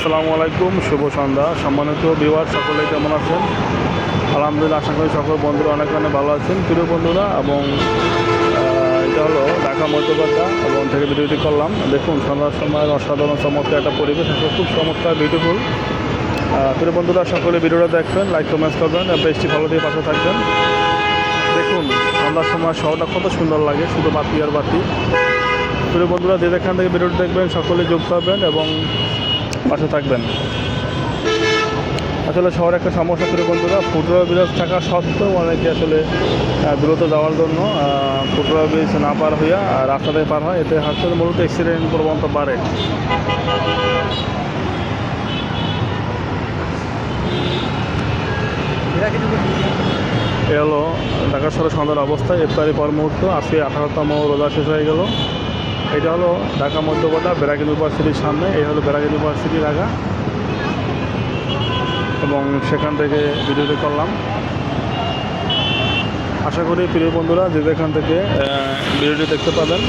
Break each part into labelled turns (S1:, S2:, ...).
S1: আসসালামু আলাইকুম, শুভ সন্ধ্যা। সম্মানিত ভিউয়ার সকলে কেমন আছেন? আলহামদুলিল্লাহ, আশা করি সকল বন্ধুরা অনেক অনেক ভালো আছেন। প্রিয় বন্ধুরা, এবং এটা হলো ঢাকা মধ্যবাড্ডা এবং থেকে ভিডিওটি করলাম। দেখুন, সন্ধ্যার সময় অসাধারণ চমৎকার একটা পরিবেশ, খুব চমৎকার বিউটিফুল। প্রিয় বন্ধুরা, সকলে ভিডিওটা দেখবেন, লাইক কমেন্টস করবেন, পেজটি ফলো দিয়ে পাশে থাকবেন। দেখুন, সন্ধ্যার সময় শহরটা কত সুন্দর লাগে, শুধু বাতি আর বাতি। প্রিয় বন্ধুরা, যে যেখান থেকে ভিডিওটি দেখবেন সকলে যুক্ত হবেন এবং পাশে থাকবেন। আসলে শহরে একটা সমস্যা, প্রিয় বন্ধুরা, ফুটওভার ব্রিজ থাকা সত্ত্বেও অনেকে আসলে দ্রুত যাওয়ার জন্য ফুটওভার ব্রিজ না পার হইয়া রাস্তা থেকে পার হয়। এতে আসলে মূলত অ্যাক্সিডেন্ট প্রবণতা বাড়ে। এ হলো ঢাকা শহরের সন্ধ্যার অবস্থা। ইফতারি পর মুহূর্ত, আজকে 18তম রোজা শেষ হয়ে গেল। এটা হলো ঢাকা মধ্যবাড্ডা ব্র্যাক ইউনিভার্সিটির সামনে। এই হলো ব্র্যাক ইউনিভার্সিটির ঢাকা, এবং সেখান থেকে ভিডিওটি করলাম। আশা করি প্রিয় বন্ধুরা যে যেখান থেকে ভিডিওটি দেখতে পাবেন।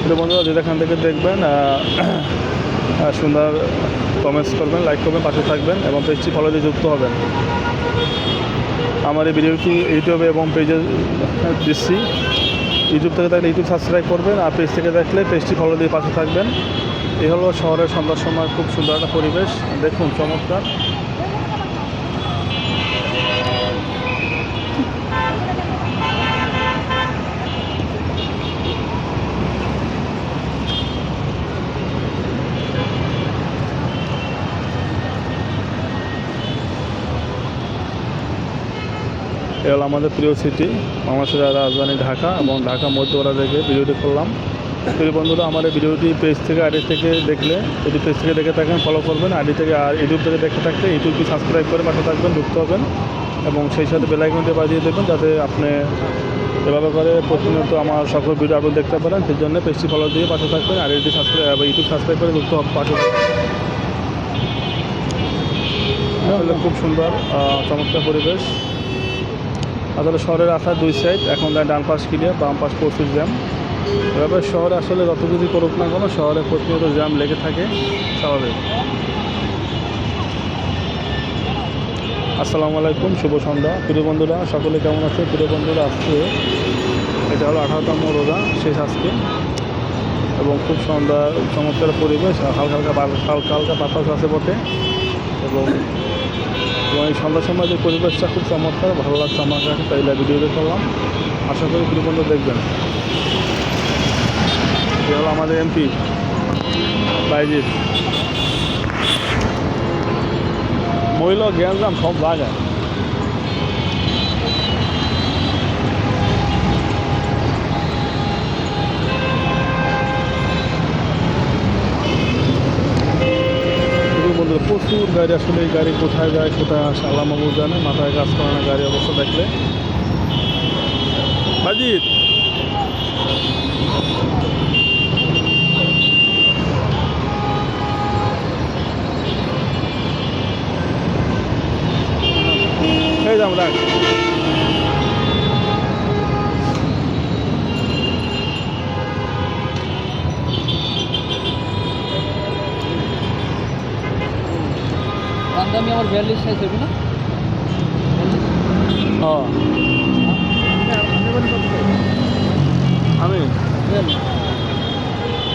S1: প্রিয় বন্ধুরা যে যেখান থেকে দেখবেন সুন্দর কমেন্টস করবেন, লাইক করবেন, পাশে থাকবেন এবং পেজটি ফলো দিয়ে যুক্ত হবেন। আমার এই ভিডিওটি ইউটিউবে এবং পেজে দিচ্ছি। ইউটিউব থেকে দেখলে ইউটিউব সাবস্ক্রাইব করবেন, আর পেজ থেকে দেখলে পেজটি ফলো দিয়ে পাশে থাকবেন। এই হলো শহরের সন্ধ্যার সময় খুব সুন্দর একটা পরিবেশ। দেখুন, চমৎকার। এ হলো আমাদের প্রিয় সিটি, বাংলাদেশের রাজধানী ঢাকা, এবং ঢাকা মধ্যপাড়া থেকে ভিডিওটি করলাম। প্রিয় বন্ধুরা, আমার এই ভিডিওটি পেজ থেকে আইডি থেকে দেখলে, যদি পেজ থেকে দেখে থাকেন ফলো করবেন, আইডি থেকে আর ইউটিউব থেকে দেখে থাকলে ইউটিউবটি সাবস্ক্রাইব করে পাশে থাকবেন, যুক্ত হবেন এবং সেই সাথে বেল আইকনটি বাজিয়ে দেবেন, যাতে আপনি এভাবে করে প্রতিনিয়ত আমার সকল ভিডিও আপনি দেখতে পারেন। সেই জন্য পেজটি ফলো দিয়ে পাশে থাকবেন, আর আইডি সাবস্ক্রাইব ইউটিউব সাবস্ক্রাইব করে যুক্ত পাশে থাকবেন। আসলে খুব সুন্দর চমৎকার পরিবেশ। আসলে শহরের আসার দুই সাইড, এখন ডান পাশ ক্লিয়ার, বাম পাশ প্রচুর জ্যাম। এভাবে শহরে আসলে যত কিছু করুক না কেন, শহরে প্রতিনিয়ত জ্যাম লেগে থাকে, স্বাভাবিক। আসসালামু আলাইকুম, শুভ সন্ধ্যা। প্রিয় বন্ধুরা সকলে কেমন আছে? প্রিয় বন্ধুরা, আজকে এটা হলো 18তম রোজা শেষ আজকে, এবং খুব সন্ধ্যা চমৎকার পরিবেশ। হালকা হালকা বাতাস আছে বটে, এবং এই সন্ধ্যার সময় যে পরিবেশটা খুব চমৎকার, ভালো লাগছে আমার কাছে, তাই ভিডিওতে করলাম। আশা করি প্রিয় বন্ধু দেখবেন। এ হলো আমাদের এমপি বাইজিৎ। মহিলা গ্যাঞ্জাম সব জায়গায়। প্রচুর গাড়ি, আসলে এই গাড়ি কোথায় যায় কোথায় আসে আল্লাহ মাহবুব জানে, মাথায় কাজ করে না গাড়ি অবস্থা দেখলে। বাজিৎ, এই যাম রাখ।
S2: আমি আমার 42 সাইজ হবে না?
S1: আমি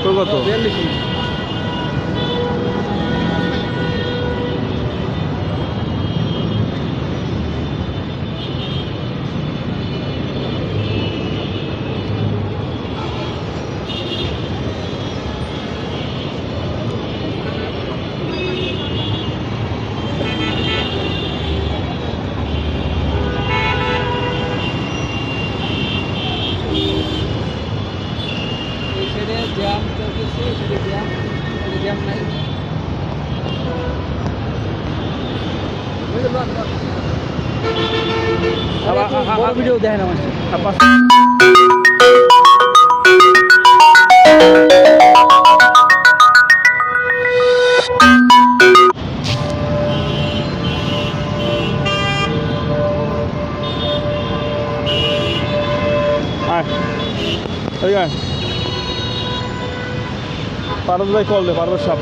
S1: তোর কত?
S2: 42। জ্যাম চলতেছে, জ্যাম নাই। ভিডিও দেখেন আমার।
S1: আয় এই আয় পারদ ভাই কল দে পারদ সাপ